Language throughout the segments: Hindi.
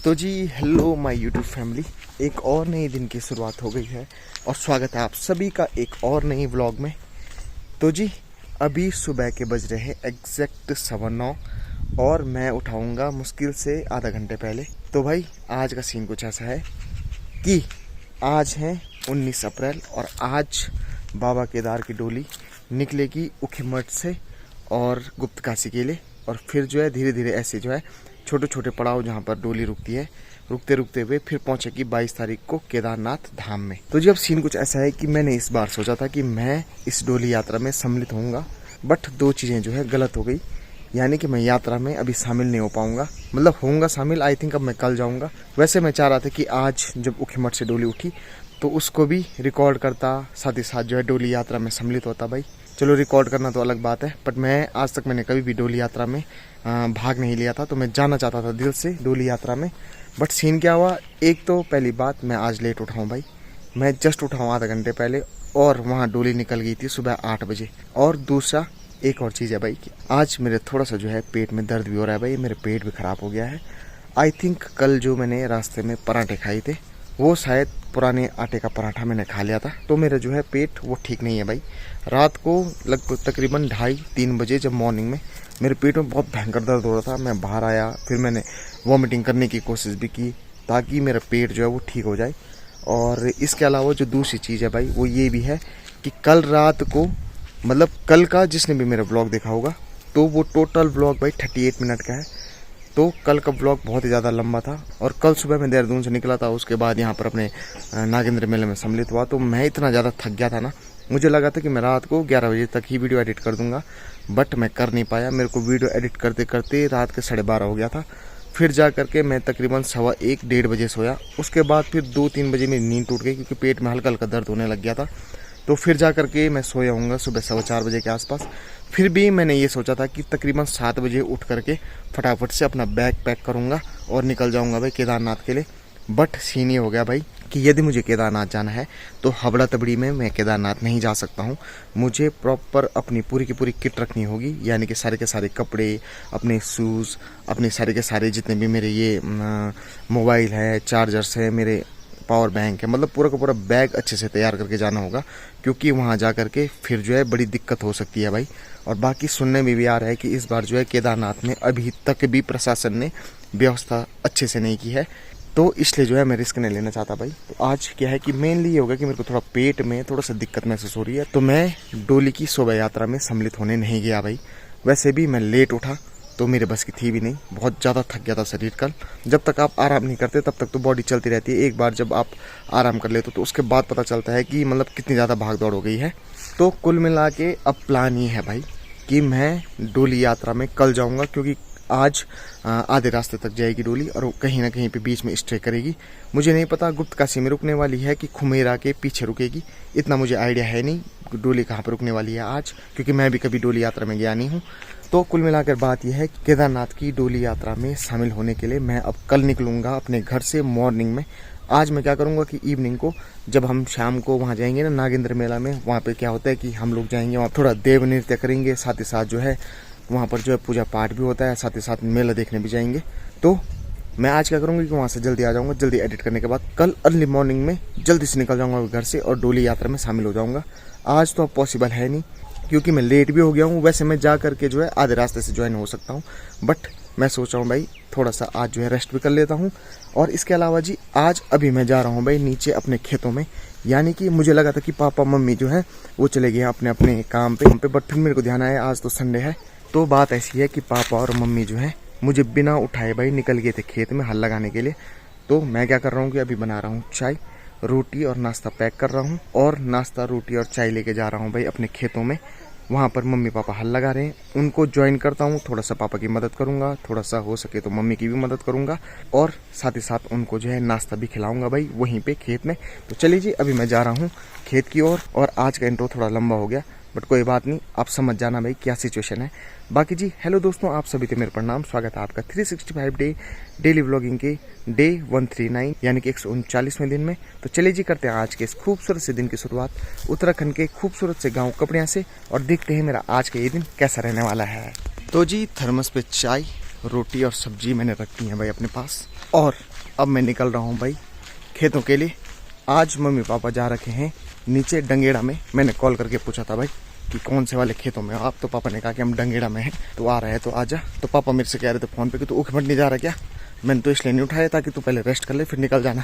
तो जी हेलो माय यूट्यूब फैमिली, एक और नए दिन की शुरुआत हो गई है और स्वागत है आप सभी का एक और नई व्लॉग में। तो जी अभी सुबह के बज रहे हैं एग्जैक्ट 9:15 और मैं उठाऊंगा मुश्किल से आधा घंटे पहले। तो भाई आज का सीन कुछ ऐसा है कि आज है 19 अप्रैल और आज बाबा केदार की डोली निकलेगी उखीमठ से और गुप्तकाशी के लिए, और फिर जो है धीरे धीरे ऐसे जो है छोटे छोटे पड़ाव जहाँ पर डोली रुकती है, रुकते रुकते हुए फिर पहुंचेगी 22 तारीख को केदारनाथ धाम में। तो जी अब सीन कुछ ऐसा है कि मैंने इस बार सोचा था कि मैं इस डोली यात्रा में सम्मिलित होऊंगा, बट दो चीज़ें जो है गलत हो गई। यानी कि मैं यात्रा में अभी शामिल नहीं हो पाऊंगा, मतलब होऊंगा शामिल आई थिंक अब मैं कल जाऊंगा। वैसे मैं चाह रहा था कि आज जब उखीमठ से डोली उठी तो उसको भी रिकॉर्ड करता, साथ ही साथ जो है डोली यात्रा में सम्मिलित होता। भाई चलो रिकॉर्ड करना तो अलग बात है, बट मैं आज तक मैंने कभी भी डोली यात्रा में भाग नहीं लिया था, तो मैं जाना चाहता था दिल से डोली यात्रा में। बट सीन क्या हुआ, एक तो पहली बात मैं आज लेट उठाऊँ भाई, मैं जस्ट उठाऊँ आधा घंटे पहले और वहाँ डोली निकल गई थी सुबह 8 बजे। और दूसरा एक और चीज़ है भाई कि आज मेरे थोड़ा सा जो है पेट में दर्द भी हो रहा है भाई, मेरे पेट भी ख़राब हो गया है। आई थिंक कल जो मैंने रास्ते में पराठे खाए थे वो शायद पुराने आटे का पराठा मैंने खा लिया था, तो मेरा जो है पेट वो ठीक नहीं है भाई। रात को लगभग तकरीबन 2:30-3 बजे जब मॉर्निंग में मेरे पेट में बहुत भयंकर दर्द हो रहा था, मैं बाहर आया, फिर मैंने वॉमिटिंग करने की कोशिश भी की ताकि मेरा पेट जो है वो ठीक हो जाए। और इसके अलावा जो दूसरी चीज़ है भाई वो ये भी है कि कल रात को, मतलब कल का जिसने भी मेरा ब्लॉग देखा होगा तो वो टोटल ब्लॉग भाई 38 मिनट का है। तो कल का ब्लॉग बहुत ही ज़्यादा लंबा था और कल सुबह मैं देहरादून से निकला था, उसके बाद यहाँ पर अपने नागेंद्र मेले में सम्मिलित हुआ। तो मैं इतना ज़्यादा थक गया था ना, मुझे लगा था कि मैं रात को 11 बजे तक ही वीडियो एडिट कर दूंगा, बट मैं कर नहीं पाया। मेरे को वीडियो एडिट करते करते रात के 12:30 हो गया था। फिर जा करके मैं तकरीबन 1:15-1:30 बजे सोया। उसके बाद फिर 2-3 बजे मेरी नींद टूट गई क्योंकि पेट में हल्का हल्का दर्द होने लग गया था। तो फिर जा करके मैं सोया हूँगा सुबह 4:15 बजे के आसपास। फिर भी मैंने ये सोचा था कि तकरीबन 7 बजे उठ करके फटाफट से अपना बैग पैक करूँगा और निकल जाऊँगा भाई केदारनाथ के लिए। बट सीन ये हो गया भाई कि यदि मुझे केदारनाथ जाना है तो हबड़ा तबड़ी में मैं केदारनाथ नहीं जा सकता हूँ। मुझे प्रॉपर अपनी पूरी की पूरी किट रखनी होगी, यानी कि सारे के सारे कपड़े, अपने शूज़, अपने सारे के सारे जितने भी मेरे ये मोबाइल है, चार्जर्स है, मेरे पावर बैंक है, मतलब पूरा का पूरा बैग अच्छे से तैयार करके जाना होगा, क्योंकि वहाँ जा करके फिर जो है बड़ी दिक्कत हो सकती है भाई। और बाकी सुनने में भी आ रहा है कि इस बार जो है केदारनाथ में अभी तक भी प्रशासन ने व्यवस्था अच्छे से नहीं की है, तो इसलिए जो है मैं रिस्क नहीं लेना चाहता भाई। तो आज क्या है कि मेनली ये होगा कि मेरे को थोड़ा पेट में थोड़ा सा दिक्कत महसूस हो रही है, तो मैं डोली की शोभा यात्रा में सम्मिलित होने नहीं गया भाई। वैसे भी मैं लेट उठा तो मेरे बस की थी भी नहीं, बहुत ज़्यादा थक गया था शरीर कल। जब तक आप आराम नहीं करते तब तक तो बॉडी चलती रहती है, एक बार जब आप आराम कर लेते हो तो उसके बाद पता चलता है कि मतलब कितनी ज़्यादा भाग दौड़ हो गई है। तो कुल मिला के अब प्लान ये है भाई कि मैं डोली यात्रा में कल जाऊँगा, क्योंकि आज आधे रास्ते तक जाएगी डोली और कहीं ना कहीं पे बीच में स्टे करेगी। मुझे नहीं पता गुप्तकाशी में रुकने वाली है कि खुमेरा के पीछे रुकेगी, इतना मुझे आइडिया है नहीं डोली कहाँ पर रुकने वाली है आज, क्योंकि मैं भी कभी डोली यात्रा में गया नहीं हूँ। तो कुल मिलाकर बात यह है कि केदारनाथ की डोली यात्रा में शामिल होने के लिए मैं अब कल निकलूँगा अपने घर से मॉर्निंग में। आज मैं क्या करूँगा कि इवनिंग को जब हम शाम को वहाँ जाएंगे ना नागेंद्र मेला में, वहाँ पे क्या होता है कि हम लोग जाएंगे वहाँ थोड़ा देव नृत्य करेंगे, साथ ही साथ जो है वहाँ पर जो है पूजा पाठ भी होता है, साथ ही साथ मेला देखने भी जाएंगे। तो मैं आज क्या करूँगा कि वहाँ से जल्दी आ जाऊँगा, जल्दी एडिट करने के बाद कल अर्ली मॉर्निंग में जल्दी से निकल जाऊँगा घर से और डोली यात्रा में शामिल हो जाऊँगा। आज तो अब पॉसिबल है नहीं क्योंकि मैं लेट भी हो गया हूँ। वैसे मैं जा करके जो है आधे रास्ते से ज्वाइन हो सकता हूँ, बट मैं सोच रहा हूँ भाई थोड़ा सा आज जो है रेस्ट भी कर लेता हूँ। और इसके अलावा जी आज अभी मैं जा रहा हूँ भाई नीचे अपने खेतों में, यानी कि मुझे लगा था कि पापा मम्मी जो है वो चले गए अपने अपने काम पे, बट फिर मेरे को ध्यान आया आज तो संडे है। तो बात ऐसी है कि पापा और मम्मी जो है मुझे बिना उठाए भाई निकल गए थे खेत में हल लगाने के लिए। तो मैं क्या कर रहा हूँ कि अभी बना रहा हूँ चाय, रोटी और नाश्ता पैक कर रहा हूँ और नाश्ता रोटी और चाय लेके जा रहा हूँ भाई अपने खेतों में। वहाँ पर मम्मी पापा हल लगा रहे हैं, उनको ज्वाइन करता हूँ, थोड़ा सा पापा की मदद करूँगा, थोड़ा सा हो सके तो मम्मी की भी मदद करूँगा और साथ ही साथ उनको जो है नाश्ता भी खिलाऊँगा भाई वहीं पे खेत में। तो चलिए जी अभी मैं जा रहा हूँ खेत की ओर। और आज का इंट्रो थोड़ा लंबा हो गया, बट कोई बात नहीं, आप समझ जाना भाई क्या सिचुएशन है। बाकी जी हेलो दोस्तों, आप सभी को मेरे प्रणाम, स्वागत है आपका 365 डे डेली व्लॉगिंग के डे 139 यानी कि 139वें दिन में। तो चलिए जी करते हैं आज के इस खूबसूरत से दिन की शुरुआत उत्तराखंड के खूबसूरत से गांव कपड़िया से और देखते हैं मेरा आज का ये दिन कैसा रहने वाला है। तो जी थर्मस पे चाय, रोटी और सब्जी मैंने रखी है भाई अपने पास, और अब मैं निकल रहा हूँ भाई खेतों के लिए। आज मम्मी पापा जा रखे हैं नीचे डंगेड़ा में। मैंने कॉल करके पूछा था भाई कि कौन से वाले खेतों में आप, तो पापा ने कहा कि हम डंगेड़ा में हैं, तो आ रहे हैं तो आजा। तो पापा मेरे से कह रहे थे फोन पे कि तू ऊखमठ नहीं जा रहा क्या। मैंने तो इसलिए नहीं उठाया ताकि तू पहले रेस्ट कर ले फिर निकल जाना।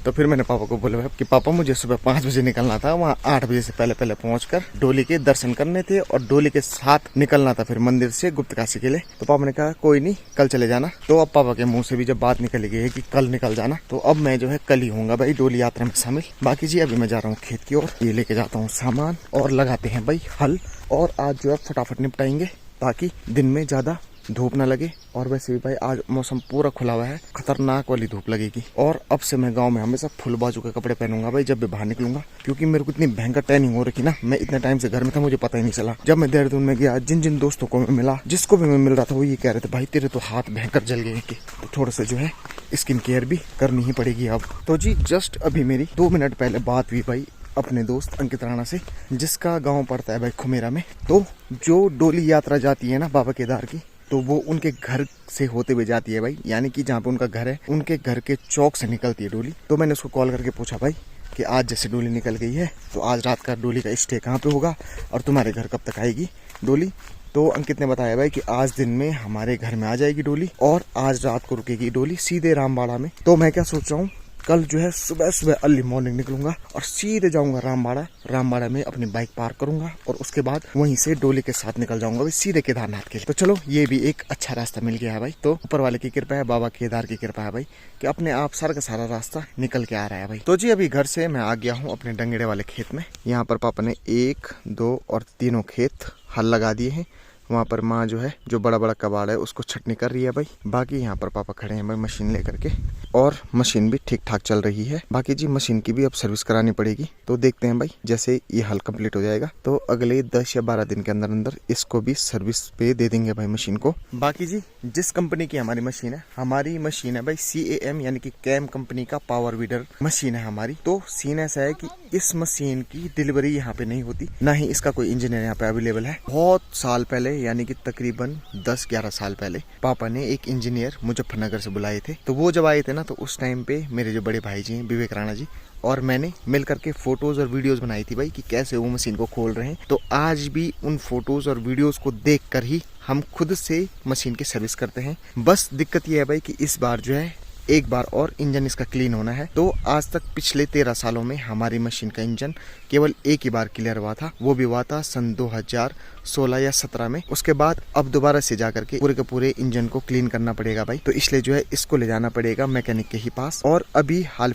तो फिर मैंने पापा को बोला कि पापा मुझे सुबह 5 बजे निकलना था, वहाँ 8 बजे से पहले पहले पहुंचकर डोली के दर्शन करने थे और डोली के साथ निकलना था फिर मंदिर से गुप्तकाशी के लिए। तो पापा ने कहा कोई नहीं कल चले जाना। तो अब पापा के मुंह से भी जब बात निकल गई है कि कल निकल जाना, तो अब मैं जो है कल ही हूँ भाई डोली यात्रा में शामिल। बाकी जी अभी मैं जा रहा हूँ खेत की ओर, ये लेके जाता हूँ सामान और लगाते हैं भाई हल। और आज जो है फटाफट निपटाएंगे ताकि दिन में ज्यादा धूप ना लगे। और वैसे भी भाई आज मौसम पूरा खुला हुआ है, खतरनाक वाली धूप लगेगी। और अब से मैं गांव में हमेशा फुल बाजू के कपड़े पहनूंगा भाई जब भी बाहर निकलूंगा, क्योंकि मेरे को इतनी भयंकर टैनिंग हो रखी ना, मैं इतने टाइम से घर में था मुझे पता ही नहीं चला। जब मैं देहरादून में गया जिन जिन दोस्तों को मैं मिला, जिसको भी मैं मिल रहा था वो ये कह रहे थे भाई तेरे तो हाथ भयंकर जल गए कि, तो थोड़ा सा जो है स्किन केयर भी करनी ही पड़ेगी अब। तो जी जस्ट अभी मेरी 2 मिनट पहले बात हुई भाई अपने दोस्त अंकित राणा से, जिसका गांव पड़ता है भाई खुमेरा में। तो जो डोली यात्रा जाती है ना बाबा केदार की, तो वो उनके घर से होते हुए जाती है भाई, यानी कि जहाँ पे उनका घर है उनके घर के चौक से निकलती है डोली। तो मैंने उसको कॉल करके पूछा भाई कि आज जैसे डोली निकल गई है तो आज रात का डोली का स्टे कहाँ पे होगा और तुम्हारे घर कब तक आएगी डोली। तो अंकित ने बताया भाई कि आज दिन में हमारे घर में आ जाएगी डोली और आज रात को रुकेगी डोली सीधे रामबाड़ा में। तो मैं क्या सोच रहा हूँ कल जो है सुबह सुबह अर्ली मॉर्निंग निकलूंगा और सीधे जाऊंगा रामबाड़ा में अपनी बाइक पार्क करूंगा और उसके बाद वहीं से डोली के साथ निकल जाऊंगा भाई सीधे केदारनाथ के लिए। तो चलो ये भी एक अच्छा रास्ता मिल गया है भाई। तो ऊपर वाले की कृपा है, बाबा केदार की कृपा है भाई कि अपने आप सारा का सारा रास्ता निकल के आ रहा है भाई। तो जी अभी घर से मैं आ गया हूँ अपने डंगेड़े वाले खेत में। यहाँ पर पापा ने 1, 2 और 3 खेत हल लगा दिए हैं। वहाँ पर माँ जो है जो बड़ा बड़ा कबाड़ है उसको छटनी कर रही है भाई। बाकी यहाँ पर पापा खड़े हैं भाई मशीन लेकर के, और मशीन भी ठीक ठाक चल रही है। बाकी जी मशीन की भी अब सर्विस करानी पड़ेगी। तो देखते हैं भाई जैसे ये हल कंप्लीट हो जाएगा तो अगले 10 या 12 दिन के अंदर अंदर इसको भी सर्विस पे दे देंगे भाई मशीन को। बाकी जी जिस कंपनी की हमारी मशीन है भाई CAM यानी कि कैम कंपनी का पावर वीडर मशीन है हमारी। तो सीन ऐसा है कि इस मशीन की डिलीवरी यहाँ पे नहीं होती, ना ही इसका कोई इंजीनियर यहाँ पे अवेलेबल है। बहुत साल पहले यानी कि तकरीबन 10-11 साल पहले पापा ने एक इंजीनियर मुजफ्फरनगर से बुलाए थे। तो वो जब आए थे ना तो उस टाइम पे मेरे जो बड़े भाई जी हैं विवेक राणा जी और मैंने मिल करके फोटोज और वीडियोस बनाई थी भाई कि कैसे वो मशीन को खोल रहे हैं। तो आज भी उन फोटोज और वीडियोस को देखकर ही हम खुद से मशीन की सर्विस करते हैं। बस दिक्कत ये है भाई कि इस बार जो है एक बार और इंजन इसका क्लीन होना है। तो आज तक पिछले 13 सालों में हमारी मशीन का इंजन केवल एक ही बार क्लियर हुआ था, वो भी हुआ था सन 2016 या 17 में। उसके बाद अब दोबारा से जाकर के पूरे के पूरे इंजन को क्लीन करना पड़ेगा भाई। तो इसलिए जो है इसको ले जाना पड़ेगा मैकेनिक के ही पास। और अभी हाल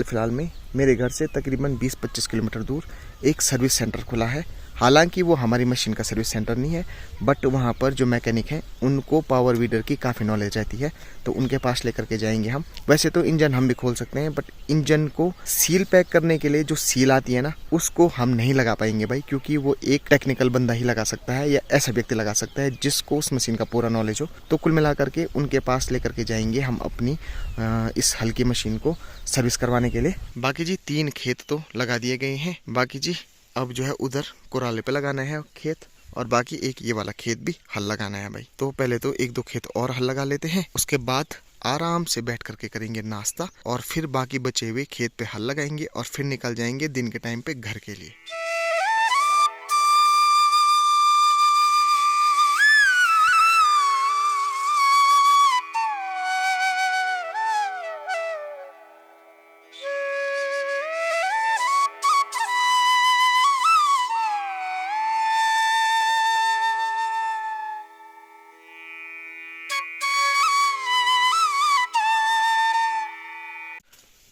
फिलहाल में मेरे घर से तकरीबन 20-25 किलोमीटर दूर एक सर्विस सेंटर खुला है। हालांकि वो हमारी मशीन का सर्विस सेंटर नहीं है, बट वहाँ पर जो मैकेनिक हैं उनको पावर वीडर की काफ़ी नॉलेज रहती है, तो उनके पास लेकर के जाएंगे हम। वैसे तो इंजन हम भी खोल सकते हैं, बट इंजन को सील पैक करने के लिए जो सील आती है ना उसको हम नहीं लगा पाएंगे भाई, क्योंकि वो एक टेक्निकल बंदा ही लगा सकता है या ऐसा व्यक्ति लगा सकता है जिसको उस मशीन का पूरा नॉलेज हो। तो कुल मिला करके उनके पास लेकर के जाएंगे हम अपनी इस हल्की मशीन को सर्विस करवाने के लिए। बाकी जी 3 खेत तो लगा दिए गए हैं। बाकी जी अब जो है उधर कुराले पे लगाना है खेत, और बाकी एक ये वाला खेत भी हल लगाना है भाई। तो पहले तो 1-2 खेत और हल लगा लेते हैं, उसके बाद आराम से बैठ करके करेंगे नाश्ता और फिर बाकी बचे हुए खेत पे हल लगाएंगे और फिर निकल जाएंगे दिन के टाइम पे घर के लिए।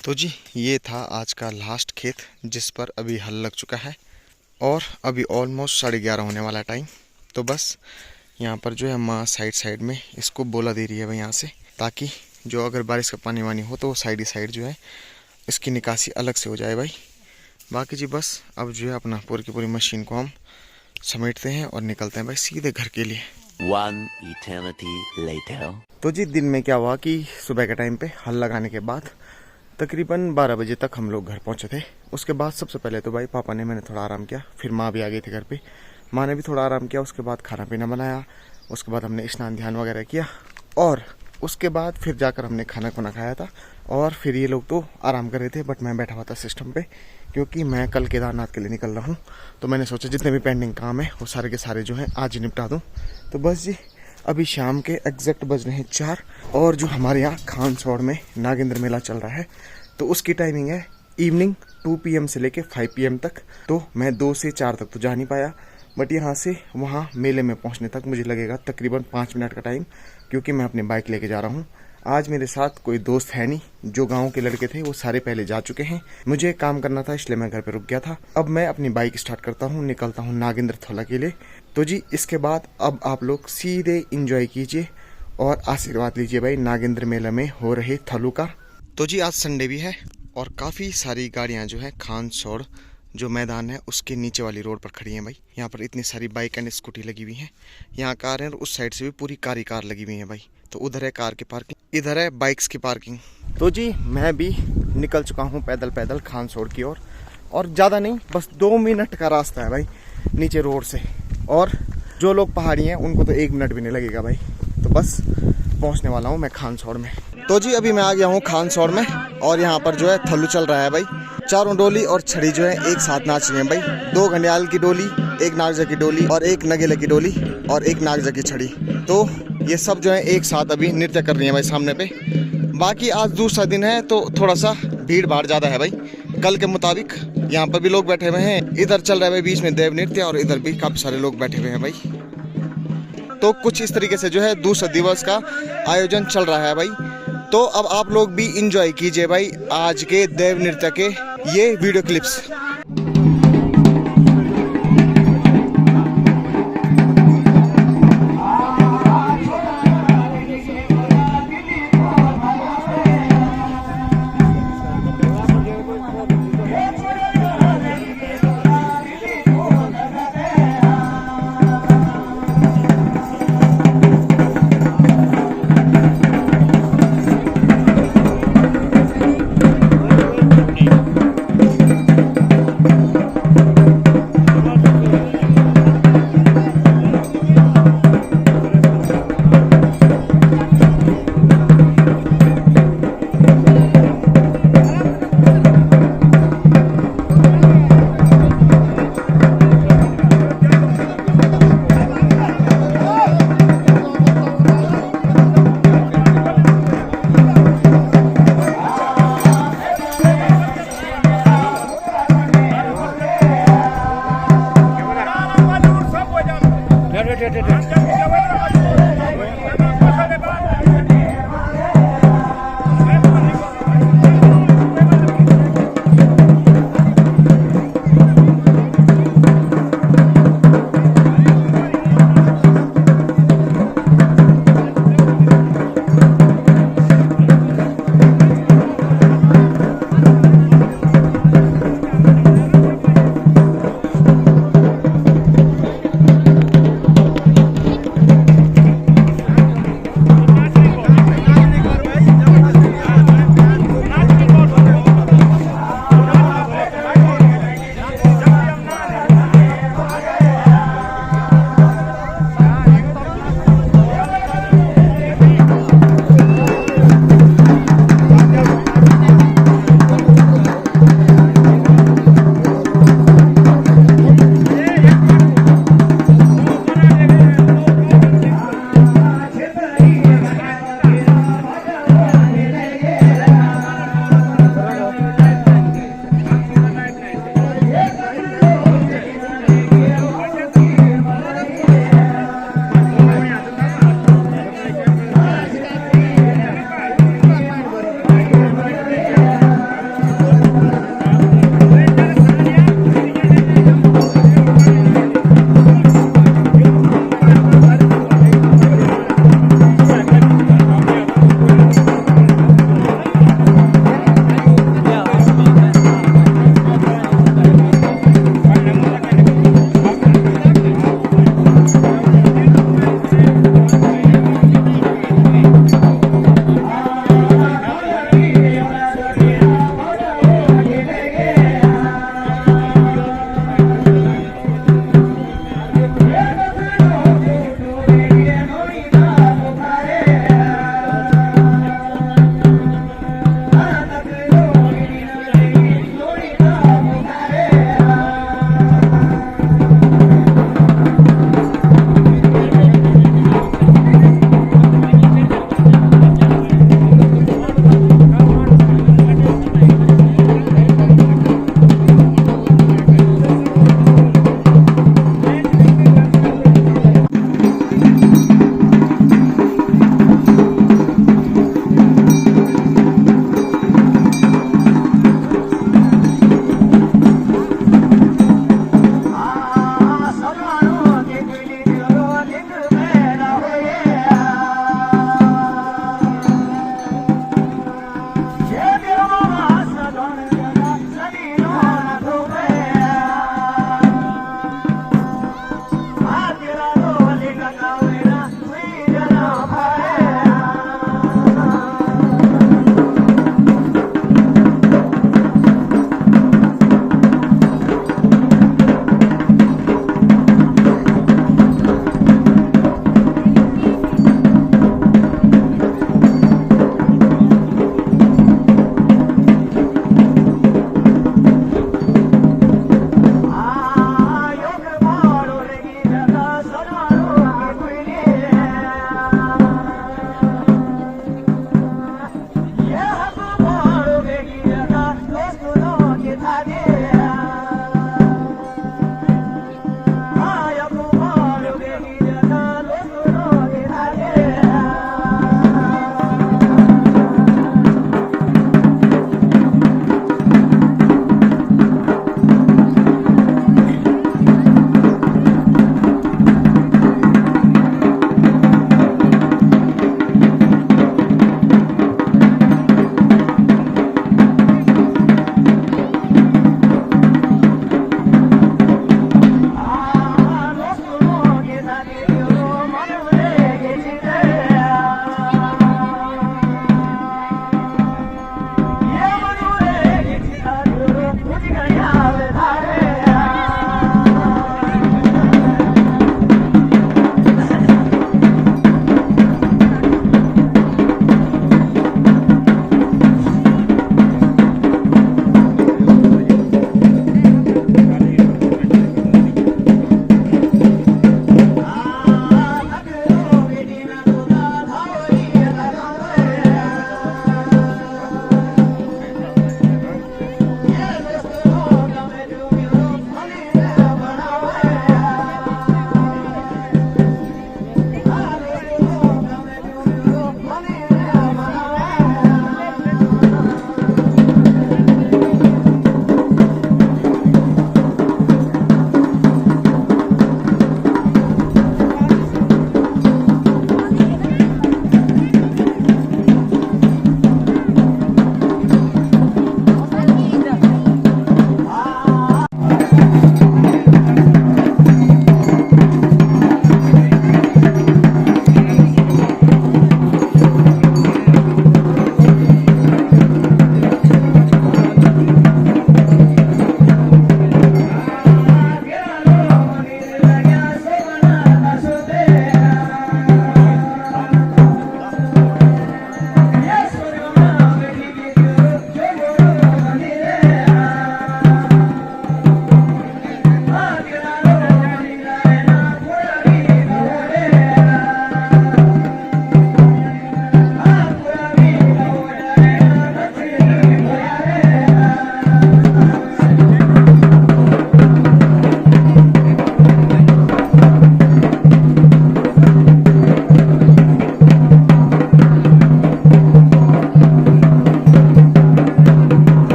तो जी ये था आज का लास्ट खेत जिस पर अभी हल लग चुका है और अभी ऑलमोस्ट 11:30 होने वाला टाइम। तो बस यहाँ पर जो है माँ साइड में इसको बोला दे रही है भाई यहाँ से, ताकि जो अगर बारिश का पानी वानी हो तो वो साइड ही साइड जो है इसकी निकासी अलग से हो जाए भाई। बाकी जी बस अब जो है अपना पूरी की पूरी मशीन को हम समेटते हैं और निकलते हैं भाई सीधे घर के लिए। One eternity later. तो जी दिन में क्या हुआ कि सुबह के टाइम पे हल लगाने के बाद तकरीबन 12 बजे तक हम लोग घर पहुंचे थे। उसके बाद सबसे पहले तो भाई पापा ने मैंने थोड़ा आराम किया, फिर माँ भी आ गई थी घर पे, माँ ने भी थोड़ा आराम किया। उसके बाद खाना पीना बनाया, उसके बाद हमने स्नान ध्यान वगैरह किया और उसके बाद फिर जाकर हमने खाना खुना खाया था और फिर ये लोग तो आराम कर रहे थे, बट मैं बैठा हुआ था सिस्टम पे, क्योंकि मैं कल केदारनाथ के लिए निकल रहा हूँ। तो मैंने सोचा जितने भी पेंडिंग काम है वो सारे के सारे जो हैं आज ही निपटा दूँ। तो बस जी अभी शाम के एग्जैक्ट बज रहे हैं 4 और जो हमारे यहाँ खानसौड़ में नागेंद्र मेला चल रहा है तो उसकी टाइमिंग है इवनिंग 2 PM से लेके 5 PM तक। तो मैं 2 से 4 तक तो जा नहीं पाया, बट यहाँ से वहाँ मेले में पहुँचने तक मुझे लगेगा तकरीबन 5 मिनट का टाइम, क्योंकि मैं अपनी बाइक लेके जा रहा हूँ। आज मेरे साथ कोई दोस्त है नहीं, जो गांव के लड़के थे वो सारे पहले जा चुके हैं। मुझे काम करना था इसलिए मैं घर पे रुक गया था। अब मैं अपनी बाइक स्टार्ट करता हूँ, निकलता हूँ नागेंद्र थोला के लिए। तो जी इसके बाद अब आप लोग सीधे इंजॉय कीजिए और आशीर्वाद लीजिए भाई नागेंद्र मेला में हो रहे थलू का। तो जी आज संडे भी है और काफ़ी सारी गाड़ियाँ जो है खानसौड़ जो मैदान है उसके नीचे वाली रोड पर खड़ी हैं भाई। यहाँ पर इतनी सारी बाइक एंड स्कूटी लगी हुई हैं। यहाँ कार है और उस साइड से भी पूरी कार ही कार लगी हुई है भाई। तो उधर है कार की पार्किंग, इधर है बाइक्स की पार्किंग। तो जी मैं भी निकल चुका हूँ पैदल पैदल खानसौड़ की ओर, और ज़्यादा नहीं, बस 2 मिनट का रास्ता है भाई नीचे रोड से। और जो लोग पहाड़ी हैं उनको तो 1 मिनट भी नहीं लगेगा भाई। तो बस पहुँचने वाला हूँ मैं खानसौड़ में। तो जी अभी मैं आ गया हूँ खानसौड़ में और यहाँ पर जो है थल्लू चल रहा है भाई। चारों डोली और छड़ी जो है एक साथ नाच रही है भाई। 2 घंडियाल की डोली, 1 नागजा की डोली और 1 नगेले की डोली और 1 नागजा की छड़ी। तो ये सब जो है एक साथ अभी नृत्य कर रही है भाई सामने पे। बाकी आज दूसरा दिन है तो थोड़ा सा भीड़ भाड़ ज़्यादा है भाई कल के मुताबिक। यहाँ पर भी लोग बैठे हुए हैं, इधर चल रहा है भाई बीच में देव नृत्य और इधर भी काफ़ी सारे लोग बैठे हुए हैं भाई। तो कुछ इस तरीके से जो है दूसरा दिवस का आयोजन चल रहा है भाई। तो अब आप लोग भी इंजॉय कीजिए भाई आज के देव नृत्य के ये वीडियो क्लिप्स।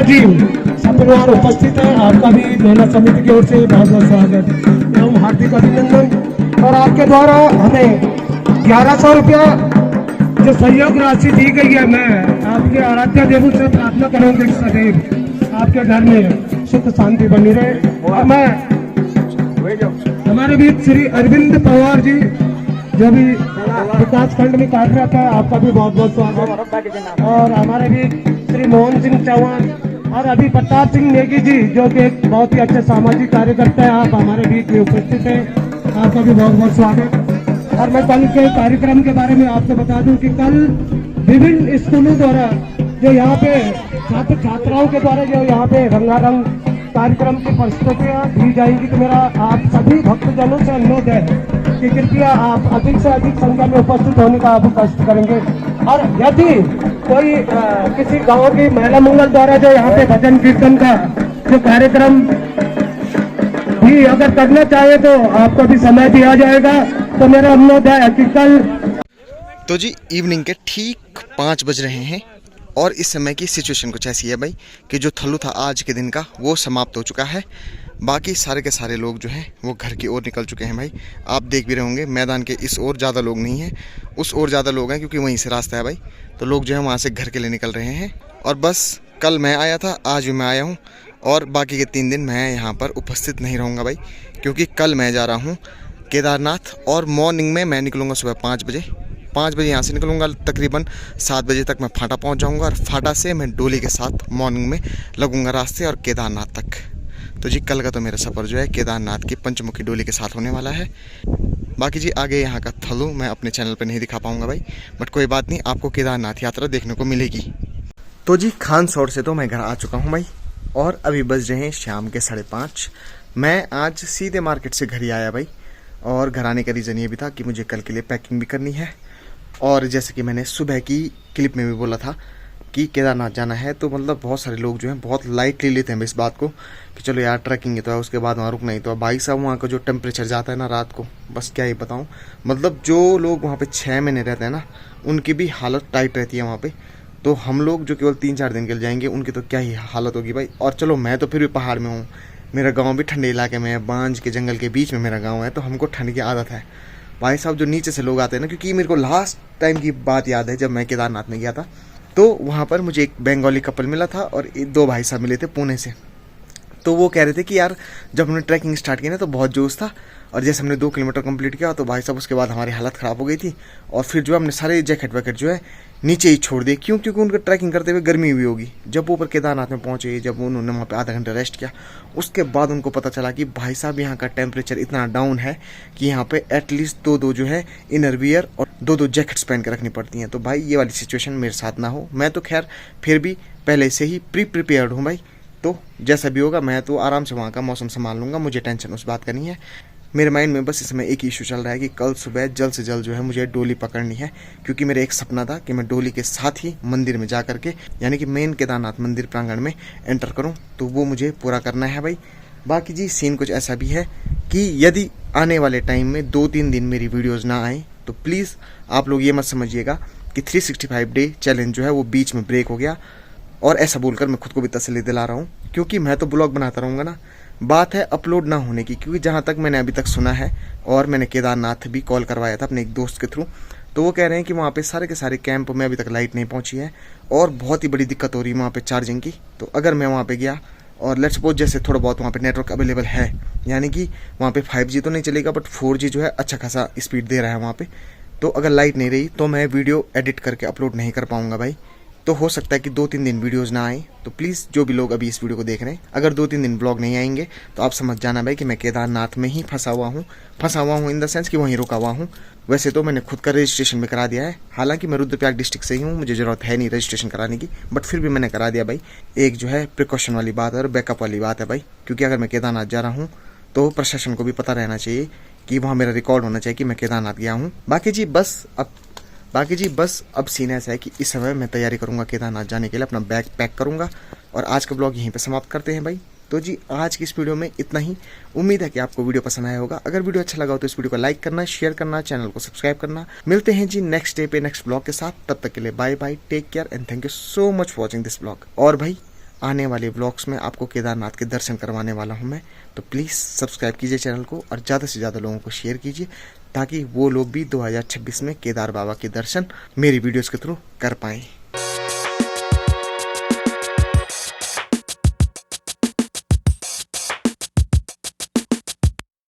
जी सब परिवार उपस्थित है। आपका भी मेला समिति की ओर से बहुत बहुत स्वागत एवं हार्दिक अभिनंदन। और आपके द्वारा हमें 1100 रुपया जो सहयोग राशि दी गई है, मैं आपके आराध्य देवों से प्रार्थना करूंगा कि सदैव आपके घर में सुख शांति बनी रहे। और मैं हमारे बीच श्री अरविंद पवार जी जो भी विकास खंड में कार्यरत है, आपका भी बहुत बहुत स्वागत। और हमारे बीच श्री मोहन सिंह चौहान और अभी प्रताप सिंह नेगी जी जो कि एक बहुत ही अच्छे सामाजिक कार्यकर्ता है, आप हमारे बीच में उपस्थित हैं, आपका भी बहुत बहुत स्वागत। और मैं कल के कार्यक्रम के बारे में आपको बता दूं कि कल विभिन्न स्कूलों द्वारा जो यहाँ पे छात्र छात्राओं के द्वारा जो यहाँ पे रंगारंग कार्यक्रम की प्रस्तुतियाँ दी जाएंगी। तो मेरा आप सभी भक्तजनों से अनुरोध है कि कृपया आप अधिक से अधिक संख्या में उपस्थित होने का आप कष्ट करेंगे। और यदि कोई किसी गांव की महिला मंगल द्वारा जो यहाँ पे भजन कीर्तन का जो कार्यक्रम भी अगर करना चाहे तो आपको भी समय दिया जाएगा। तो मेरा अनुरोध है कि कल तो जी इवनिंग के ठीक 5 बज रहे हैं और इस समय की सिचुएशन कुछ ऐसी है भाई कि जो थल्लू था आज के दिन का वो समाप्त हो चुका है। बाकी सारे के सारे लोग जो हैं वो घर की ओर निकल चुके हैं भाई। आप देख भी रहे होंगे मैदान के इस ओर ज़्यादा लोग नहीं हैं, उस ओर ज़्यादा लोग हैं क्योंकि वहीं से रास्ता है भाई। तो लोग जो है वहाँ से घर के लिए निकल रहे हैं। और बस कल मैं आया था, आज भी मैं आया हूँ और बाकी के 3 दिन मैं यहाँ पर उपस्थित नहीं रहूँगा भाई, क्योंकि कल मैं जा रहा हूँ केदारनाथ। और मॉर्निंग में मैं निकलूँगा सुबह 5 बजे यहाँ से निकलूँगा। तकरीबन 7 बजे तक मैं फाटा पहुँच जाऊँगा और फाटा से मैं डोली के साथ मॉर्निंग में लगूँगा रास्ते और केदारनाथ तक। तो जी कल का तो मेरा सफ़र जो है केदारनाथ की पंचमुखी डोली के साथ होने वाला है। बाकी जी आगे यहाँ का थल्लू मैं अपने चैनल पर नहीं दिखा पाऊँगा भाई, बट कोई बात नहीं, आपको केदारनाथ यात्रा देखने को मिलेगी। तो जी खानसौर से तो मैं घर आ चुका हूँ भाई और अभी बज रहे हैं शाम के 5:30। मैं आज सीधे मार्केट से घर ही आया भाई। और घर आने का रीज़न ये भी था कि मुझे कल के लिए पैकिंग भी करनी है। और जैसे कि मैंने सुबह की क्लिप में भी बोला था कि केदारनाथ जाना है, तो मतलब बहुत सारे लोग जो हैं बहुत लाइटली लेते हैं इस बात को कि चलो यार ट्रैकिंग है तो है, उसके बाद वहाँ रुकना ही तो है। भाई साहब वहाँ का जो टेम्परेचर जाता है ना रात को, बस क्या ही बताऊँ। मतलब जो लोग वहाँ पे 6 महीने रहते हैं ना, उनकी भी हालत टाइट रहती है वहाँ पे। तो हम लोग जो केवल 3-4 दिन के लिए जाएंगे उनकी तो क्या ही हालत होगी भाई। और चलो मैं तो फिर भी पहाड़ में हूँ, मेरा गाँव भी ठंडे इलाके में है, बांझ के जंगल के बीच में मेरा गाँव है, तो हमको ठंड की आदत है। भाई साहब जो नीचे से लोग आते हैं ना, क्योंकि मेरे को लास्ट टाइम की बात याद है जब मैं केदारनाथ में गया था, तो वहाँ पर मुझे एक बंगाली कपल मिला था और 2 भाई साहब मिले थे पुणे से। तो वो कह रहे थे कि यार जब हमने ट्रैकिंग स्टार्ट की ना तो बहुत जोश था, और जैसे हमने 2 किलोमीटर कंप्लीट किया तो भाई साहब उसके बाद हमारी हालत ख़राब हो गई थी। और फिर जो हमने सारे जैकेट वैकेट जो है नीचे ही छोड़ दिए, क्योंकि उनका ट्रैकिंग करते हुए गर्मी हुई होगी। जब वो ऊपर केदारनाथ में पहुँचे, जब उन्होंने वहाँ पे आधा घंटा रेस्ट किया, उसके बाद उनको पता चला कि भाई साहब यहाँ का टेम्परेचर इतना डाउन है कि यहाँ पे एटलीस्ट 2 जो है इनर वियर और 2 जैकेट्स पहन के रखनी पड़ती हैं। तो भाई ये वाली सिचुएशन मेरे साथ ना हो। मैं तो खैर फिर भी पहले से ही प्रिपेयर्ड हूँ भाई, तो जैसा भी होगा मैं तो आराम से वहाँ का मौसम संभाल लूँगा, मुझे टेंशन उस बात का नहीं है। मेरे माइंड में बस इस समय एक ही इशू चल रहा है कि कल सुबह जल्द से जल्द जो है मुझे डोली पकड़नी है, क्योंकि मेरा एक सपना था कि मैं डोली के साथ ही मंदिर में जा करके, यानी कि मेन केदारनाथ मंदिर प्रांगण में एंटर करूं, तो वो मुझे पूरा करना है भाई। बाकी जी सीन कुछ ऐसा भी है कि यदि आने वाले टाइम में 2-3 दिन मेरी वीडियोज़ ना आए तो प्लीज़ आप लोग ये मत समझिएगा कि 365 डे चैलेंज जो है वो बीच में ब्रेक हो गया। और ऐसा बोलकर मैं खुद को भी तसल्ली दिला रहा हूँ, क्योंकि मैं तो ब्लॉग बनाता रहूँगा ना। बात है अपलोड ना होने की, क्योंकि जहाँ तक मैंने अभी तक सुना है, और मैंने केदारनाथ भी कॉल करवाया था अपने एक दोस्त के थ्रू, तो वो कह रहे हैं कि वहाँ पे सारे के सारे कैंप में अभी तक लाइट नहीं पहुँची है और बहुत ही बड़ी दिक्कत हो रही है वहाँ पे चार्जिंग की। तो अगर मैं वहाँ पे गया और लेट्स सपोज जैसे थोड़ा बहुत वहाँ पे नेटवर्क अवेलेबल है, यानी कि वहाँ पे 5G तो नहीं चलेगा बट 4G जो है अच्छा खासा स्पीड दे रहा है वहाँ पे, तो अगर लाइट नहीं रही तो मैं वीडियो एडिट करके अपलोड नहीं कर पाऊँगा भाई। तो हो सकता है कि 2-3 दिन वीडियोज़ ना आए। तो प्लीज़ जो भी लोग अभी इस वीडियो को देख रहे हैं, अगर 2-3 दिन ब्लॉग नहीं आएंगे तो आप समझ जाना भाई कि मैं केदारनाथ में ही फंसा हुआ हूँ इन द सेंस कि वहीं रुका हुआ हूँ। वैसे तो मैंने खुद का रजिस्ट्रेशन भी करा दिया है, हालांकि मैं रुद्रप्रयाग डिस्ट्रिक्ट से ही हूँ, मुझे ज़रूरत है नहीं रजिस्ट्रेशन कराने की, बट फिर भी मैंने करा दिया भाई। एक जो है प्रिकॉशन वाली बात है और बैकअप वाली बात है भाई, क्योंकि अगर मैं केदारनाथ जा रहा हूँ तो प्रशासन को भी पता रहना चाहिए कि वहाँ मेरा रिकॉर्ड होना चाहिए कि मैं केदारनाथ गया हूँ। बाकी जी बस अब सीन ऐसा है कि इस समय मैं तैयारी करूंगा केदारनाथ जाने के लिए, अपना बैग पैक करूंगा और आज का ब्लॉग यहीं पे समाप्त करते हैं भाई। तो जी आज की इस वीडियो में इतना ही। उम्मीद है कि आपको वीडियो पसंद आया होगा। अगर वीडियो अच्छा लगा हो तो इस वीडियो को लाइक करना, शेयर करना, चैनल को सब्सक्राइब करना। मिलते हैं जी नेक्स्ट डे पे नेक्स्ट ब्लॉग के साथ, तब तक के लिए bye bye, take care and thank you so much for watching this blog. और भाई आने वाले व्लॉग्स में आपको केदारनाथ के दर्शन करवाने वाला हूं मैं। तो प्लीज़ सब्सक्राइब कीजिए चैनल को और ज़्यादा से ज़्यादा लोगों को शेयर कीजिए ताकि वो लोग भी 2026 में केदार बाबा के दर्शन मेरी वीडियोस के थ्रू कर पाएँ।